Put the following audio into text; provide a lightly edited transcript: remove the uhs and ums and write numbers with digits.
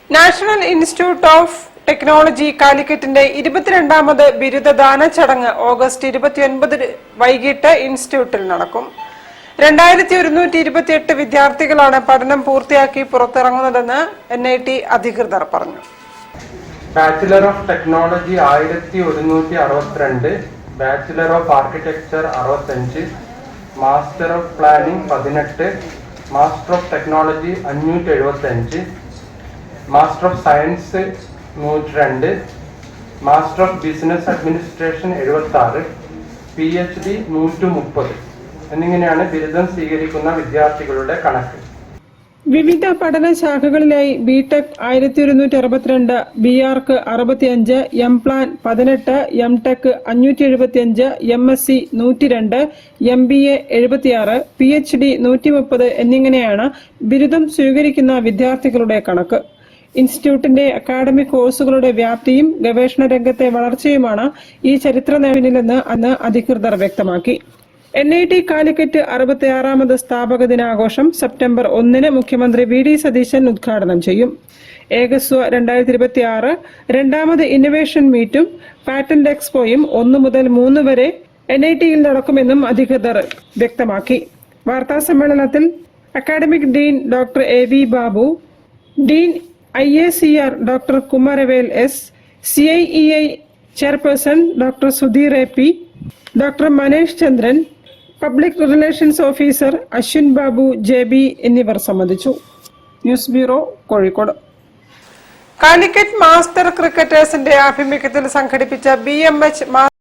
National institute of technology കാലിക്കറ്റിന്റെ 22ാമത് ബിരുദദാന ചടങ്ങ് August 29 വൈകിട്ട് ഇൻസ്റ്റിറ്റ്യൂട്ടിൽ നടക്കും. 2128 വിദ്യാർത്ഥികളാണ് പഠനം പൂർത്തിയാക്കി പുറത്തിറങ്ങുന്നതെന്ന് NIT അധികൃതർ പറഞ്ഞു. Bachelor of technology 1162, bachelor of architecture 65, master of planning 18, master of technology 575, master of science 102, master of business administration 76, PhD 130 എന്നിങ്ങനെയാണ് ബിരുദം സ്വീകരിക്കുന്ന വിദ്യാർത്ഥികളുടെ കണക്ക്. വിവിധ പഠന ശാഖകളിലായി BTech 1162, BArch 65, M-Plan 18, M-Tech 575, MSc 102, MBA 76, PhD 130 എന്നിങ്ങനെയാണ് ബിരുദം സ്വീകരിക്കുന്ന വിദ്യാർത്ഥികളുടെ കണക്ക്. ഇൻസ്റ്റിറ്റ്യൂട്ടിന്റെ അക്കാഡമിക് കോഴ്സുകളുടെ വ്യാപ്തിയും ഗവേഷണ രംഗത്തെ വളർച്ചയുമാണ് ഈ ചരിത്ര നേട്ടമെന്ന് അന്ന് അധികൃതർ വ്യക്തമാക്കി. NIT കാലിക്കറ്റ് 66ാമത് സ്ഥാപക ദിനാഘോഷം സെപ്റ്റംബർ 1 മുഖ്യമന്ത്രി VD സതീശൻ ഉദ്ഘാടനം ചെയ്യും. ഏകസ്വ 2026 രണ്ടാമത് ഇന്നൊവേഷൻ മീറ്റും പാറ്റന്റ് എക്സ്പോയും 1 മുതൽ 3 വരെ NITയിൽ നടക്കുമെന്നും അധികൃതർ വ്യക്തമാക്കി. വാർത്താ സമ്മേളനത്തിൽ academic dean doctor AV Babu, dean IACR doctor Kumaravel S, CIEI chairperson doctor Sudheer AP, doctor Manesh Chandran, public relations officer Ashwin Babu JB എന്നിവർ സംബന്ധിച്ചു. News bureau, Kozhikode. Calicut master ക്രിക്കറ്റേഴ്സിന്റെ ആഭിമുഖ്യത്തിൽ സംഘടിപ്പിച്ച BMH